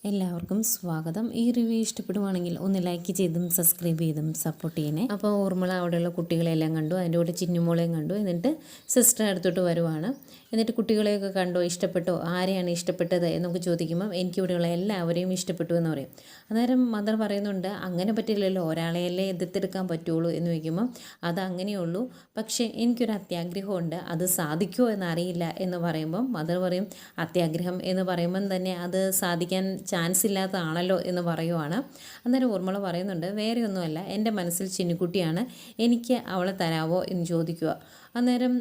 എല്ലാവർക്കും സ്വാഗതം. ഈ റിവ്യൂ ഇഷ്ടപ്പെടുവാണെങ്കിൽ ഒന്ന് ലൈക്ക് ചെയ്തും സബ്സ്ക്രൈബ് ചെയ്തും സപ്പോർട്ട് ചെയ്യണേ. അപ്പോൾ ഊർമിള അവിടെയുള്ള കുട്ടികളെല്ലാം കണ്ടു, അതിൻ്റെ കൂടെ ചിന്നുമോളെയും കണ്ടു. എന്നിട്ട് സിസ്റ്റർ അടുത്തോട്ട് വരുവാണ്. എന്നിട്ട് കുട്ടികളെയൊക്കെ കണ്ടോ, ഇഷ്ടപ്പെട്ടോ, ആരെയാണ് ഇഷ്ടപ്പെട്ടത് എന്നൊക്കെ ചോദിക്കുമ്പം എനിക്കിവിടെയുള്ള എല്ലാവരെയും ഇഷ്ടപ്പെട്ടു എന്ന് പറയും. അന്നേരം മദർ പറയുന്നുണ്ട്, അങ്ങനെ പറ്റില്ലല്ലോ, ഒരാളെയല്ലേ എതിർത്തെടുക്കാൻ പറ്റുള്ളൂ എന്ന് ചോദിക്കുമ്പം അത് അങ്ങനെയുള്ളൂ, പക്ഷേ എനിക്കൊരു അത്യാഗ്രഹമുണ്ട്, അത് സാധിക്കുമോ എന്നറിയില്ല എന്ന് പറയുമ്പം മദർ പറയും, അത്യാഗ്രഹം എന്ന് പറയുമ്പം തന്നെ അത് സാധിക്കാൻ ചാൻസ് ഇല്ലാത്തതാണല്ലോ എന്ന് പറയുവാണ്. അന്നേരം ഊർമിള പറയുന്നുണ്ട്, വേറെ ഒന്നുമല്ല, എൻ്റെ മനസ്സിൽ ചിന്നുകുട്ടിയാണ്, എനിക്ക് അവളെ തരാവോ എന്ന് ചോദിക്കുക. അന്നേരം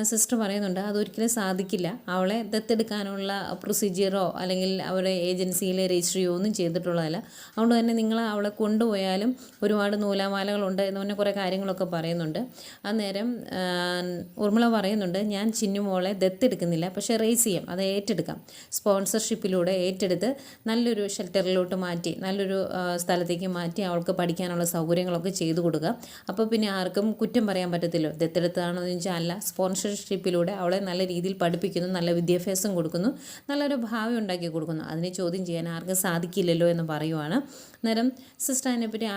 സിസ്റ്റർ പറയുന്നുണ്ട്, അതൊരിക്കലും സാധിക്കില്ല, അവളെ ദത്തെടുക്കാനുള്ള പ്രൊസീജിയറോ അല്ലെങ്കിൽ അവരുടെ ഏജൻസിയിലെ രജിസ്ട്രിയോ ഒന്നും ചെയ്തിട്ടുള്ളതല്ല, അതുകൊണ്ട് തന്നെ നിങ്ങൾ അവളെ കൊണ്ടുപോയാലും ഒരുപാട് നൂലാമാലകളുണ്ട് എന്ന് പറഞ്ഞ കുറേ കാര്യങ്ങളൊക്കെ പറയുന്നുണ്ട്. അന്നേരം ഊർമിള പറയുന്നുണ്ട്, ഞാൻ ചിന്നുമോളെ ദത്തെടുക്കുന്നില്ല, പക്ഷേ റേസ് ചെയ്യാം, അത് ഏറ്റെടുക്കാം, സ്പോൺസർഷിപ്പിലൂടെ ഏറ്റെടുത്ത് നല്ലൊരു ഷെൽട്ടറിലോട്ട് മാറ്റി, നല്ലൊരു സ്ഥലത്തേക്ക് മാറ്റി അവൾക്ക് പഠിക്കാനുള്ള സൗകര്യങ്ങളൊക്കെ ചെയ്തു കൊടുക്കുക. അപ്പോൾ പിന്നെ ആർക്കും കുറ്റം പറയാൻ പറ്റത്തില്ലോ, ദത്തെടുത്താണെന്ന് വെച്ചാൽ അല്ല, സ്പോൺസർഷിപ്പിലൂടെ അവളെ നല്ല രീതിയിൽ പഠിപ്പിക്കുന്നു, നല്ല വിദ്യാഭ്യാസം കൊടുക്കുന്നു, നല്ലൊരു ഭാവി ഉണ്ടാക്കി കൊടുക്കുന്നു, അതിനെ ചോദ്യം ചെയ്യാൻ ആർക്കും സാധിക്കില്ലല്ലോ എന്ന് പറയുവാണ്. അന്നേരം സിസ്റ്റർ അതിനെപ്പറ്റി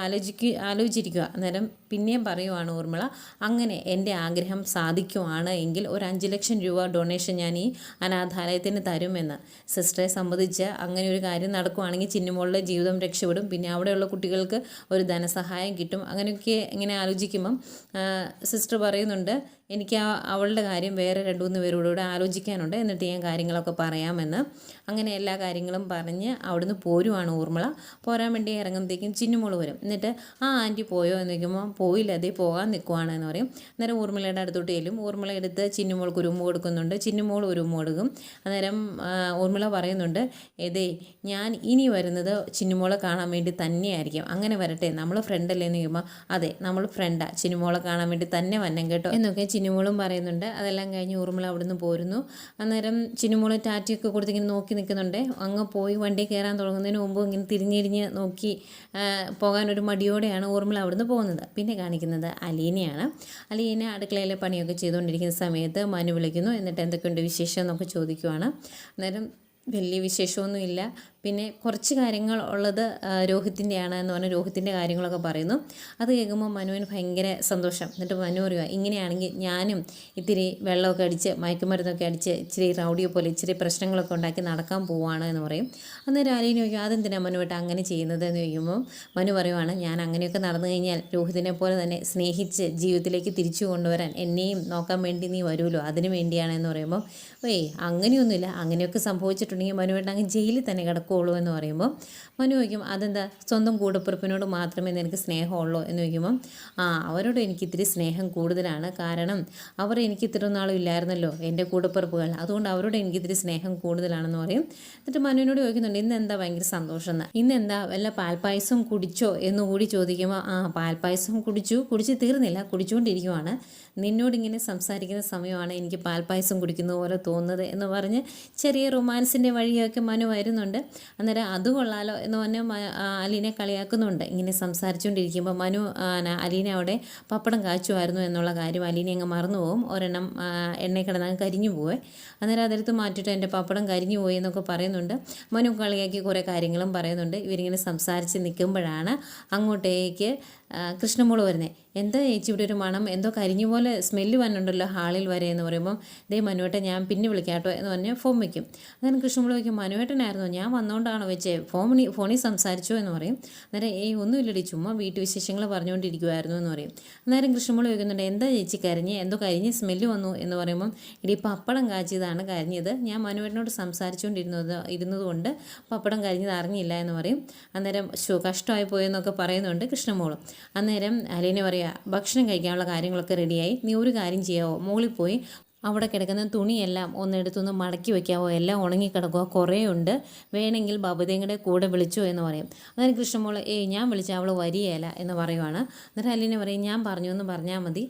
ആലോചിച്ചിരിക്കുക. അന്നേരം പിന്നെയും പറയുവാണ് ഊർമിള, അങ്ങനെ എൻ്റെ ആഗ്രഹം സാധിക്കുവാണ് എങ്കിൽ ഒരു 5 ലക്ഷം രൂപ ഡൊണേഷൻ ഞാൻ ഈ അനാഥാലയത്തിന് തരുമെന്ന്. സിസ്റ്ററെ സംബന്ധിച്ച് അങ്ങനെ ഒരു കാര്യം നടക്കുവാണെങ്കിൽ ചിന്നുമോളുടെ ജീവിതം രക്ഷപ്പെടും, പിന്നെ അവിടെയുള്ള കുട്ടികൾക്ക് ഒരു ധനസഹായം കിട്ടും. അങ്ങനെയൊക്കെ ഇങ്ങനെ ആലോചിക്കുമ്പം സിസ്റ്റർ പറയുന്നുണ്ട്, എനിക്ക് അവളുടെ കാര്യം വേറെ 2-3 പേരോടുകൂടെ ആലോചിക്കാനുണ്ട്, എന്നിട്ട് ഞാൻ കാര്യങ്ങളൊക്കെ പറയാമെന്ന്. അങ്ങനെ എല്ലാ കാര്യങ്ങളും പറഞ്ഞ് അവിടുന്ന് പോരുവാണ് ഊർമിള. പോരാൻ വേണ്ടി ഇറങ്ങുമ്പോഴത്തേക്കും ചിന്നുമോള് വരും. എന്നിട്ട് ആ ആൻറ്റി പോയോ എന്ന് ചോദിക്കുമ്പോൾ പോയില്ല, അതേ പോകാൻ നിൽക്കുവാണ് എന്ന് പറയും. അന്നേരം ഊർമിളയുടെ അടുത്തോട്ട് ചെല്ലും. ഊർമിള എടുത്ത് ചിന്നുമോൾക്ക് ഒരു ഉമ്മ കൊടുക്കുന്നുണ്ട്, ചിന്നുമോൾ ഒരു ഉമ്മ കൊടുക്കും. അന്നേരം ഊർമിള പറയുന്നുണ്ട്, ഏതേ ഞാൻ ഇനി വരുന്നത് ചിന്നുമോളെ കാണാൻ വേണ്ടി തന്നെയായിരിക്കും, അങ്ങനെ വരട്ടെ, നമ്മൾ ഫ്രണ്ടല്ലേ എന്ന് ചോദിക്കുമ്പോൾ അതെ നമ്മൾ ഫ്രണ്ടാണ്, ചിന്നുമോളെ കാണാൻ വേണ്ടി തന്നെ വന്നം കേട്ടോ എന്നൊക്കെ ചിന്നുമോളും പറയുന്നുണ്ട്. അതെല്ലാം കഴിഞ്ഞ് ഊർമിള അവിടുന്ന് പോരുന്നു. അന്നേരം ചിന്നുമോള് ടാറ്റയൊക്കെ കൊടുത്തിങ്ങനെ നോക്കി നിൽക്കുന്നുണ്ട്. അങ്ങ് പോയി വണ്ടി കയറാൻ തുടങ്ങുന്നതിന് മുമ്പ് ഇങ്ങനെ തിരിഞ്ഞിരിഞ്ഞ് നോക്കി പോകാനൊരു മടിയോടെയാണ് ഊർമിള അവിടുന്ന് പോകുന്നത്. പിന്നെ കാണിക്കുന്നത് അലീനയാണ്. അലീന അടുക്കളയിലെ പണിയൊക്കെ ചെയ്തുകൊണ്ടിരിക്കുന്ന സമയത്ത് മനു വിളിക്കുന്നു. എന്നിട്ട് എന്തൊക്കെയുണ്ട് വിശേഷം എന്നൊക്കെ ചോദിക്കുവാണ്. അന്നേരം വലിയ വിശേഷമൊന്നുമില്ല, പിന്നെ കുറച്ച് കാര്യങ്ങൾ ഉള്ളത് രോഹിത്തിൻ്റെയാണ് എന്ന് പറഞ്ഞാൽ രോഹിത്തിൻ്റെ കാര്യങ്ങളൊക്കെ പറയുന്നു. അത് കേൾക്കുമ്പോൾ മനുവിന് ഭയങ്കര സന്തോഷം. എന്നിട്ട് മനു പറയുക, ഇങ്ങനെയാണെങ്കിൽ ഞാനും ഇത്തിരി വെള്ളമൊക്കെ അടിച്ച് മയക്കുമരുന്നൊക്കെ അടിച്ച് ഇച്ചിരി റൗഡിയെ പോലെ ഇച്ചിരി പ്രശ്നങ്ങളൊക്കെ ഉണ്ടാക്കി നടക്കാൻ പോവുകയാണ് എന്ന് പറയും. അന്നേരം അലീന ചോദിക്കും, അതെന്തിനാണ് മനുവായിട്ട് അങ്ങനെ ചെയ്യുന്നത് എന്ന് ചോദിക്കുമ്പോൾ മനു പറയുവാണ്, ഞാൻ അങ്ങനെയൊക്കെ നടന്നു കഴിഞ്ഞാൽ രോഹിതിനെ പോലെ തന്നെ സ്നേഹിച്ച് ജീവിതത്തിലേക്ക് തിരിച്ചു കൊണ്ടുവരാൻ എന്നെയും നോക്കാൻ വേണ്ടി നീ വരുമല്ലോ, അതിനു വേണ്ടിയാണെന്ന് പറയുമ്പോൾ അങ്ങനെയൊന്നുമില്ല, അങ്ങനെയൊക്കെ സംഭവിച്ചിട്ടുണ്ടെങ്കിൽ മനുവായിട്ട് അങ്ങ് ജയിലിൽ തന്നെ കിടക്കുള്ളൂ എന്ന് പറയുമ്പോൾ മനു ചോദിക്കും, അതെന്താ സ്വന്തം കൂടപ്പിറപ്പിനോട് മാത്രമേ നിനക്ക് സ്നേഹമുള്ളൂ എന്ന് ചോദിക്കുമ്പം അവരോട് എനിക്ക് ഇത്തിരി സ്നേഹം കൂടുതലാണ്, കാരണം അവർ എനിക്ക് ഇത്ര നാളും ഇല്ലായിരുന്നല്ലോ എൻ്റെ കൂടപ്പിറപ്പുകൾ, അതുകൊണ്ട് അവരോട് എനിക്ക് ഇത്തിരി സ്നേഹം കൂടുതലാണെന്ന് പറയും. എന്നിട്ട് മനുവിനോട് ചോദിക്കുന്നുണ്ട്, ഇന്ന് എന്താ ഭയങ്കര സന്തോഷം എന്ന്, ഇന്നെന്താ വല്ല പാൽപ്പായസം കുടിച്ചോ എന്നുകൂടി ചോദിക്കുമ്പോൾ പാൽപ്പായസം കുടിച്ച് തീർന്നില്ല, കുടിച്ചുകൊണ്ടിരിക്കുവാണ്, നിന്നോടിങ്ങനെ സംസാരിക്കുന്ന സമയമാണ് എനിക്ക് പാൽപ്പായസം കുടിക്കുന്നത് പോലെ തോന്നുന്നത് എന്ന് പറഞ്ഞ് ചെറിയ റൊമാൻസിൻ്റെ വഴിയൊക്കെ മനു വരുന്നുണ്ട്. അന്നേരം അത് കൊള്ളാലോ എന്ന് പറഞ്ഞ് അലീനെ കളിയാക്കുന്നുണ്ട്. ഇങ്ങനെ സംസാരിച്ചുകൊണ്ടിരിക്കുമ്പോൾ മനു അലീന അവിടെ പപ്പടം കാച്ചുമായിരുന്നു എന്നുള്ള കാര്യം അലീന അങ്ങ് മറന്നു പോകും. ഒരെണ്ണം എണ്ണയിൽ കിടന്നങ്ങ് കരിഞ്ഞു പോവേ. അന്നേരം അതെടുത്ത് മാറ്റിയിട്ട് എൻ്റെ പപ്പടം കരിഞ്ഞു പോയി എന്നൊക്കെ പറയുന്നുണ്ട്. മനു കളിയാക്കി കുറേ കാര്യങ്ങളും പറയുന്നുണ്ട്. ഇവരിങ്ങനെ സംസാരിച്ച് നിൽക്കുമ്പോഴാണ് അങ്ങോട്ടേക്ക് കൃഷ്ണമോള് വരുന്നത്. എന്താ ചേച്ചി ഇവിടെ ഒരു മണം, എന്തോ കരിഞ്ഞു പോലെ സ്മെല്ല് വന്നുണ്ടല്ലോ ഹാളിൽ വരെ എന്ന് പറയുമ്പം ദേ മനുവേട്ടൻ ഞാൻ പിന്നെ വിളിക്കാം കേട്ടോ എന്ന് പറഞ്ഞ് ഫോൺ വയ്ക്കും. അന്നേരം കൃഷ്ണമോള് വയ്ക്കും, മനുവേട്ടനായിരുന്നു, ഞാൻ വന്നുകൊണ്ടാണോ വെച്ചേ, ഫോണിൽ സംസാരിച്ചോ എന്ന് പറയും. അന്നേരം ഒന്നുമില്ലടി, ചുമ്മാ വീട്ടുവിശേഷങ്ങൾ പറഞ്ഞുകൊണ്ടിരിക്കുമായിരുന്നു എന്ന് പറയും. അന്നേരം കൃഷ്ണമോള് ചോദിക്കുന്നുണ്ട്, എന്താ ചേച്ചി എന്തോ കരിഞ്ഞ് സ്മെല്ല് വന്നു എന്ന് പറയുമ്പം ഇടി പപ്പടം കാച്ചിയതാണ് കരിഞ്ഞത്, ഞാൻ മനുവേട്ടനോട് ഇരുന്നതുകൊണ്ട് പപ്പടം കരിഞ്ഞത് അറിഞ്ഞില്ല എന്ന് പറയും. അന്നേരം കഷ്ടമായി പോയെന്നൊക്കെ പറയുന്നുണ്ട് കൃഷ്ണമോളും. അന്നേരം അലീന പറയുക, ഭക്ഷണം കഴിക്കാനുള്ള കാര്യങ്ങളൊക്കെ റെഡിയായി, നീ ഒരു കാര്യം ചെയ്യാവോ, മുകളിൽ പോയി അവിടെ കിടക്കുന്ന തുണിയെല്ലാം ഒന്നെടുത്തൊന്ന് മടക്കി വയ്ക്കാവോ, എല്ലാം ഉണങ്ങിക്കിടക്കുക, കുറേ ഉണ്ട്, വേണമെങ്കിൽ ബബുദേങ്ങയുടെ കൂടെ വിളിച്ചോ എന്ന് പറയും. അന്നേരം കൃഷ്ണമോള് ഞാൻ വിളിച്ചാൽ അവൾ വരികയില്ല എന്ന് പറയുവാണ്. അന്നേരം അലീന പറയും, ഞാൻ പറഞ്ഞു എന്ന് പറഞ്ഞാൽ മതി,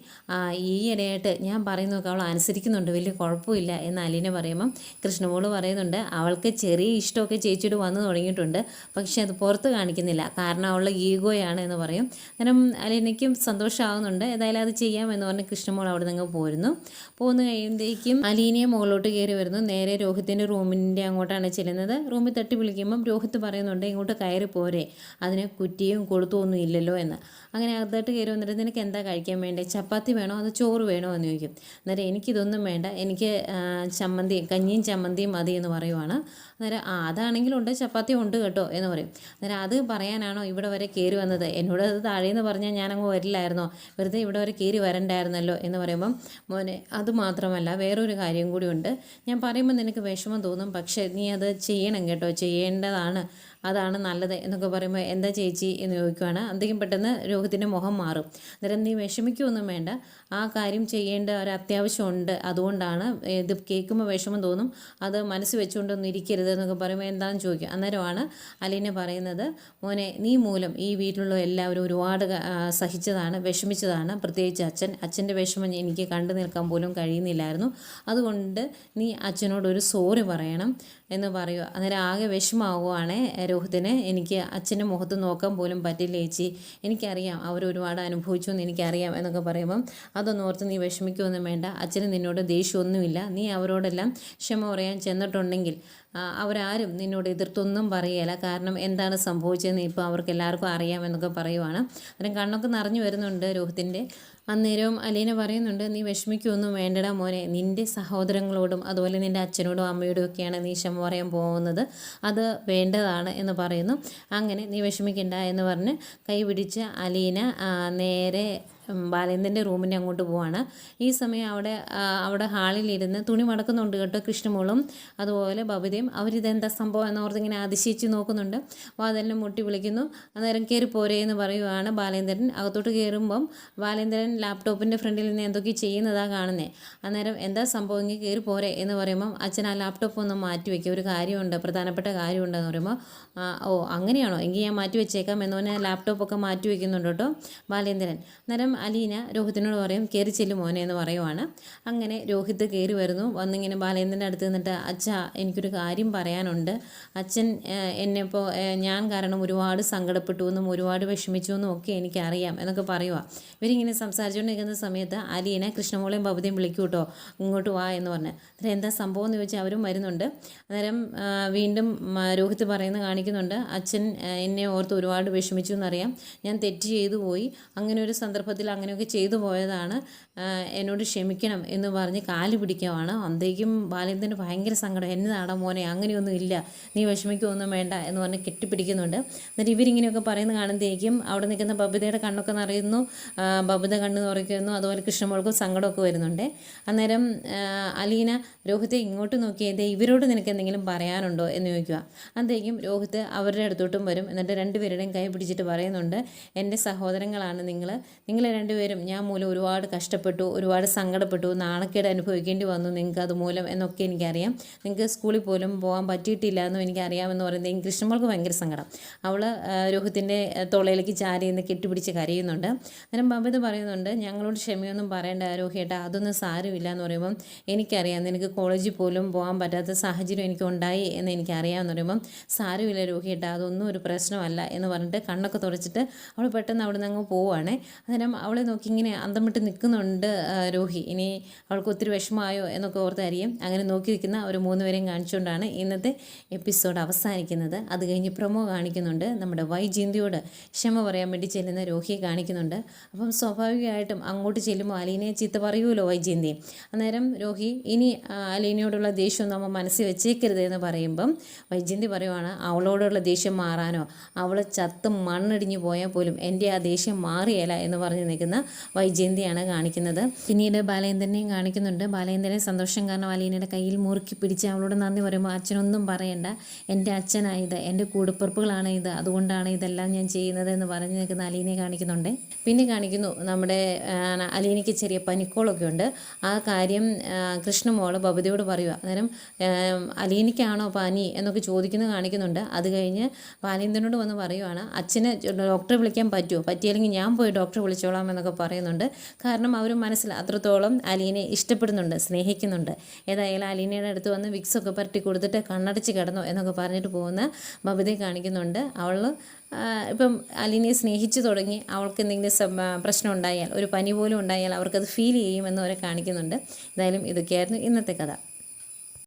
ഈയിടെയായിട്ട് ഞാൻ പറയുന്നതൊക്കെ അവൾ അനുസരിക്കുന്നുണ്ട്, വലിയ കുഴപ്പമില്ല എന്ന് അലീന പറയുമ്പം കൃഷ്ണമോള് പറയുന്നുണ്ട്, അവൾക്ക് ചെറിയ ഇഷ്ടമൊക്കെ ചേച്ചിയോട് വന്നു തുടങ്ങിയിട്ടുണ്ട്, പക്ഷെ അത് പുറത്ത് കാണിക്കുന്നില്ല, കാരണം അവളുടെ ഈഗോയാണ് എന്ന് പറയും. അന്നേരം അലീനയ്ക്കും സന്തോഷമാകുന്നുണ്ട്. ഏതായാലും അത് ചെയ്യാമെന്ന് പറഞ്ഞ് കൃഷ്ണമോൾ അവിടെ നിന്ന് പോരുന്നു. പോന്നു കഴിയുമ്പോഴേക്കും അലീനയെ മുകളിലോട്ട് കയറി വരുന്നു. നേരെ രോഹിത്തിൻ്റെ റൂമിൻ്റെ അങ്ങോട്ടാണ് ചെല്ലുന്നത്. റൂമിൽ തട്ടി വിളിക്കുമ്പം രോഹിത്ത് പറയുന്നുണ്ട് ഇങ്ങോട്ട് കയറി പോരെ, അതിന് കുറ്റിയും കൊളുത്തൊന്നും ഇല്ലല്ലോ എന്ന്. അങ്ങനെ അകത്തോട്ട് കയറി വന്നിട്ട് നിനക്ക് എന്താ കഴിക്കാൻ വേണ്ടേ, ചപ്പാത്തി വേണോ അത് ചോറ് വേണോ എന്ന് ചോദിക്കും. അന്നേരം എനിക്കിതൊന്നും വേണ്ട, എനിക്ക് കഞ്ഞിയും ചമ്മന്തിയും മതി എന്ന് പറയുവാണ്. അന്നേരം അതാണെങ്കിലുണ്ട്, ചപ്പാത്തി ഉണ്ട് കേട്ടോ എന്ന് പറയും. അന്നേരം അത് പറയാനാണോ ഇവിടെ വരെ കയറി വന്നത്, എന്നോട് അത് താഴേന്ന് പറഞ്ഞാൽ ഞാനങ്ങ് വരില്ലായിരുന്നോ, വെറുതെ ഇവിടെ വരെ കയറി വരണ്ടായിരുന്നല്ലോ എന്ന് പറയുമ്പം മോനെ അത് മാത്രമല്ല വേറൊരു കാര്യം കൂടിയുണ്ട്, ഞാൻ പറയുമ്പോൾ നിനക്ക് വിഷമം തോന്നും, പക്ഷേ നീ അത് ചെയ്യണം കേട്ടോ, ചെയ്യേണ്ടതാണ്, അതാണ് നല്ലത് എന്നൊക്കെ പറയുമ്പോൾ എന്താ ചേച്ചി എന്ന് ചോദിക്കുവാണ്. എന്തെങ്കിലും പെട്ടെന്ന് രോഹിത്തിൻ്റെ മുഖം മാറും. അന്നേരം നീ വിഷമിക്കുകയൊന്നും വേണ്ട, ആ കാര്യം ചെയ്യേണ്ട ഒരു അത്യാവശ്യമുണ്ട്, അതുകൊണ്ടാണ് ഇത് കേൾക്കുമ്പോൾ വിഷമം തോന്നും, അത് മനസ്സ് വെച്ചുകൊണ്ടൊന്നും ഇരിക്കരുത് എന്നൊക്കെ പറയുമ്പോൾ എന്താണെന്ന് ചോദിക്കും. അന്നേരമാണ് അലീന പറയുന്നത് മോനെ നീ മൂലം ഈ വീട്ടിലുള്ള എല്ലാവരും ഒരുപാട് സഹിച്ചതാണ്, വിഷമിച്ചതാണ്, പ്രത്യേകിച്ച് അച്ഛൻ്റെ വിഷമം എനിക്ക് കണ്ടു നിൽക്കാൻ പോലും കഴിയുന്നില്ലായിരുന്നു, അതുകൊണ്ട് നീ അച്ഛനോടൊരു സോറി പറയണം എന്ന് പറയുക. അന്നേരം ആകെ വിഷമാവുകയാണ് രോഹിത്തിന്. എനിക്ക് അച്ഛൻ്റെ മുഖത്ത് നോക്കാൻ പോലും പറ്റില്ല ചേച്ചി, എനിക്കറിയാം അവരൊരുപാട് അനുഭവിച്ചു എന്ന് എനിക്കറിയാം എന്നൊക്കെ പറയുമ്പം അതൊന്നും ഓർത്ത് നീ വിഷമിക്കുകയൊന്നും വേണ്ട, അച്ഛന് നിന്നോട് ദേഷ്യമൊന്നുമില്ല, നീ അവരോടെല്ലാം ക്ഷമ പറയാൻ ചെന്നിട്ടുണ്ടെങ്കിൽ അവരാരും നിന്നോട് എതിർത്തൊന്നും പറയുകയില്ല, കാരണം എന്താണ് സംഭവിച്ചതെന്ന് ഇപ്പോൾ അവർക്ക് എല്ലാവർക്കും അറിയാം എന്നൊക്കെ പറയുവാണ്. അന്നേരം കണ്ണൊക്കെ നിറഞ്ഞു വരുന്നുണ്ട് രോഹിത്തിൻ്റെ. അന്നേരവും അലീന പറയുന്നുണ്ട് നീ വിഷമിക്കുകയൊന്നും വേണ്ടടാ മോനെ, നിൻ്റെ സഹോദരങ്ങളോടും അതുപോലെ നിൻ്റെ അച്ഛനോടും അമ്മയോടും ഒക്കെയാണ് നീ ക്ഷമ പറയാൻ പോകുന്നത്, അത് വേണ്ടതാണ് എന്ന് പറയുന്നു. അങ്ങനെ നീ വിഷമിക്കണ്ട എന്ന് പറഞ്ഞ് കൈ പിടിച്ച് അലീന നേരെ ബാലേന്ദ്രൻ്റെ റൂമിൻ്റെ അങ്ങോട്ട് പോവാണ്. ഈ സമയം അവിടെ ഹാളിലിരുന്ന് തുണി മടക്കുന്നുണ്ട് കേട്ടോ കൃഷ്ണമോളും അതുപോലെ ബബിതയും. അവരിതെന്താ സംഭവം എന്നോർത്ത് ഇങ്ങനെ അതിശയിച്ച് നോക്കുന്നുണ്ട്. വാതിലിനെ മുട്ടി വിളിക്കുന്നു. അന്നേരം കയറി പോരേ എന്ന് പറയുവാണ് ബാലേന്ദ്രൻ. അകത്തോട്ട് കയറുമ്പം ബാലേന്ദ്രൻ ലാപ്ടോപ്പിൻ്റെ ഫ്രണ്ടിൽ നിന്ന് എന്തൊക്കെ ചെയ്യുന്നതാണ് കാണുന്നത്. അന്നേരം എന്താ സംഭവം, ഇങ്ങനെ കയറി പോരെ എന്ന് പറയുമ്പം അച്ഛൻ ആ ലാപ്ടോപ്പ് ഒന്ന് മാറ്റി വയ്ക്കുക, ഒരു കാര്യമുണ്ട്, പ്രധാനപ്പെട്ട കാര്യമുണ്ടെന്ന് പറയുമ്പോൾ ഓ അങ്ങനെയാണോ, എങ്കിൽ ഞാൻ മാറ്റി വെച്ചേക്കാം എന്ന് പറഞ്ഞാൽ ലാപ്ടോപ്പൊക്കെ മാറ്റി വയ്ക്കുന്നുണ്ട് കേട്ടോ ബാലേന്ദ്രൻ. അന്നേരം അലീന രോഹിത്തിനോട് പറയും കയറി ചെല്ലും മോനെ എന്ന് പറയുവാണ്. അങ്ങനെ രോഹിത്ത് കയറി വരുന്നു. വന്നിങ്ങനെ ബാലേന്ദ്രൻ്റെ അടുത്ത് നിന്നിട്ട് അച്ഛാ എനിക്കൊരു കാര്യം പറയാനുണ്ട്, അച്ഛൻ എന്നെ ഇപ്പോൾ ഞാൻ കാരണം ഒരുപാട് സങ്കടപ്പെട്ടു എന്നും ഒരുപാട് വിഷമിച്ചു എന്നും ഒക്കെ എനിക്കറിയാം എന്നൊക്കെ പറയുക. ഇവരിങ്ങനെ സംസാരിച്ചുകൊണ്ടിരിക്കുന്ന സമയത്ത് അലീന കൃഷ്ണമോളെയും ബബിതയും വിളിക്കൂ കേട്ടോ, ഇങ്ങോട്ട് വാ എന്ന് പറഞ്ഞ്. അന്നേരം എന്താ സംഭവം എന്ന് ചോദിച്ചാൽ അവരും വരുന്നുണ്ട്. അന്നേരം വീണ്ടും രോഹിത്ത് പറയുന്നത് കാണിക്കുന്നുണ്ട്, അച്ഛൻ എന്നെ ഓർത്ത് ഒരുപാട് വിഷമിച്ചു എന്നറിയാം, ഞാൻ തെറ്റ് ചെയ്തു പോയി, അങ്ങനെ ഒരു സന്ദർഭത്തിൽ അങ്ങനെയൊക്കെ ചെയ്തു പോയതാണ്, എന്നോട് ക്ഷമിക്കണം എന്ന് പറഞ്ഞ് കാല് പിടിക്കുവാണ്. അന്തേക്കും ബാലേന്ദ്രന് ഭയങ്കര സങ്കടം, എന്നതാടാ മോനെ അങ്ങനെയൊന്നും ഇല്ല, നീ വിഷമിക്കുകയൊന്നും വേണ്ട എന്ന് പറഞ്ഞ് കെട്ടിപ്പിടിക്കുന്നുണ്ട്. എന്നിട്ട് ഇവരിങ്ങനെയൊക്കെ പറയുന്നത് കാണുമ്പോഴേക്കും അവിടെ നിൽക്കുന്ന ബബിതയുടെ കണ്ണൊക്കെ നിറയുന്നു, ബബിത കണ്ണ് തുറയ്ക്കുന്നു, അതുപോലെ കൃഷ്ണമോൾക്കും സങ്കടമൊക്കെ വരുന്നുണ്ട്. അന്നേരം അലീന രോഹിത്തെ ഇങ്ങോട്ട് നോക്കിയത് ഇവരോട് നിനക്ക് എന്തെങ്കിലും പറയാനുണ്ടോ എന്ന് ചോദിക്കുക. അന്തേക്കും രോഹിത്ത് അവരുടെ അടുത്തോട്ടും വരും. എന്നിട്ട് രണ്ടുപേരുടെയും കൈ പിടിച്ചിട്ട് പറയുന്നുണ്ട് എൻ്റെ സഹോദരങ്ങളാണ് നിങ്ങൾ രണ്ടുപേരും, ഞാൻ മൂലം ഒരുപാട് കഷ്ടപ്പെട്ടു, ഒരുപാട് സങ്കടപ്പെട്ടു, നാണക്കേട് അനുഭവിക്കേണ്ടി വന്നു നിങ്ങൾക്ക് അതുമൂലം എന്നൊക്കെ എനിക്കറിയാം, നിങ്ങൾക്ക് സ്കൂളിൽ പോലും പോകാൻ പറ്റിയിട്ടില്ല എന്നും എനിക്കറിയാമെന്ന് പറയുന്നത് കൃഷ്ണമോൾക്ക് ഭയങ്കര സങ്കടം. അവൾ രോഹിത്തിൻ്റെ തൊളയിലേക്ക് ചാരി നിന്ന് കെട്ടിപ്പിടിച്ച് കരയുന്നുണ്ട്. അന്നേരം ബബിത പറയുന്നുണ്ട് ഞങ്ങളോട് ക്ഷമയൊന്നും പറയേണ്ട രോഹിയേട്ടാ, അതൊന്നും സാരമില്ല എന്ന് പറയുമ്പം എനിക്കറിയാം നിനക്ക് കോളേജിൽ പോലും പോകാൻ പറ്റാത്ത സാഹചര്യം എനിക്ക് ഉണ്ടായി എന്ന് എനിക്കറിയാമെന്ന് പറയുമ്പം സാരമില്ല രോഹിയേട്ടാ, അതൊന്നും ഒരു പ്രശ്നമല്ല എന്ന് പറഞ്ഞിട്ട് കണ്ണൊക്കെ തുടച്ചിട്ട് അവൾ പെട്ടെന്ന് അവിടെ നിന്ന് അങ്ങ് പോവുകയാണ്. അന്നേരം അവളെ നോക്കി ഇങ്ങനെ അന്തം വിട്ട് നിൽക്കുന്നുണ്ട് രോഹി. ഇനി അവൾക്ക് ഒത്തിരി വിഷമമായോ എന്നൊക്കെ ഓർത്തായിരിക്കും അങ്ങനെ നോക്കി നിൽക്കുന്ന ഒരു 3 പേരെയും കാണിച്ചുകൊണ്ടാണ് ഇന്നത്തെ എപ്പിസോഡ് അവസാനിക്കുന്നത്. അത് കഴിഞ്ഞ് പ്രൊമോ കാണിക്കുന്നുണ്ട്, നമ്മുടെ വൈജയന്തിയോട് ക്ഷമ പറയാൻ വേണ്ടി ചെല്ലുന്ന രോഹിയെ കാണിക്കുന്നുണ്ട്. അപ്പം സ്വാഭാവികമായിട്ടും അങ്ങോട്ട് ചെല്ലുമ്പോൾ അലീനയെ ചീത്ത പറയുമല്ലോ വൈജയന്തി. അന്നേരം രോഹി ഇനി അലീനയോടുള്ള ദേഷ്യം നമ്മൾ മനസ്സിൽ വെച്ചേക്കരുത് എന്ന് പറയുമ്പം വൈജയന്തി പറയുവാണ് അവളോടുള്ള ദേഷ്യം മാറാനോ, അവൾ ചത്ത് മണ്ണിടിഞ്ഞു പോയാൽ പോലും എൻ്റെ ആ ദേഷ്യം മാറിയല്ല എന്ന് പറഞ്ഞ് നിൽക്കുന്ന വൈജയന്തിയാണ് കാണിക്കുന്നത്. പിന്നീട് ബാലേന്ദ്രനെയും കാണിക്കുന്നുണ്ട്. ബാലേന്ദ്രനെ സന്തോഷം കാരണം അലീനയുടെ കയ്യിൽ മുറുക്കി പിടിച്ച് അവളോട് നന്ദി പറയുമ്പോൾ അച്ഛനൊന്നും പറയണ്ട, എൻ്റെ അച്ഛനായത്, എൻ്റെ കൂടപ്പിറപ്പുകളാണ് ഇത്, അതുകൊണ്ടാണ് ഇതെല്ലാം ഞാൻ ചെയ്യുന്നത് എന്ന് പറഞ്ഞ് നിൽക്കുന്ന അലീനയെ കാണിക്കുന്നുണ്ട്. പിന്നെ കാണിക്കുന്നു നമ്മുടെ അലീനയ്ക്ക് ചെറിയ പനിക്കോളൊക്കെ ഉണ്ട്. ആ കാര്യം കൃഷ്ണമോള് ബബിതയോട് പറയുക. അന്നേരം അലീനയ്ക്കാണോ പനി എന്നൊക്കെ ചോദിക്കുന്നത് കാണിക്കുന്നുണ്ട്. അത് കഴിഞ്ഞ് ബാലേന്ദ്രനോട് വന്ന് പറയുവാണ് അച്ഛന് ഡോക്ടറെ വിളിക്കാൻ പറ്റുമോ, പറ്റിയില്ലെങ്കിൽ ഞാൻ പോയി ഡോക്ടറെ വിളിച്ചോളാം എന്നൊക്കെ പറയുന്നുണ്ട്. കാരണം അവർ മനസ്സിൽ അത്രത്തോളം അലീനെ ഇഷ്ടപ്പെടുന്നുണ്ട്, സ്നേഹിക്കുന്നുണ്ട്. ഏതായാലും അലീനയുടെ അടുത്ത് വന്ന് വിക്സൊക്കെ പരട്ടി കൊടുത്തിട്ട് കണ്ണടച്ച് കിടന്നോ എന്നൊക്കെ പറഞ്ഞിട്ട് പോകുന്ന ബബിതയെ കാണിക്കുന്നുണ്ട്. അവൾ ഇപ്പം അലീനയെ സ്നേഹിച്ചു തുടങ്ങി. അവൾക്ക് എന്തെങ്കിലും പ്രശ്നം ഉണ്ടായാൽ, ഒരു പനി പോലും ഉണ്ടായാൽ അവർക്കത് ഫീൽ ചെയ്യുമെന്ന് അവരെ കാണിക്കുന്നുണ്ട്. എന്തായാലും ഇതൊക്കെയായിരുന്നു ഇന്നത്തെ കഥ.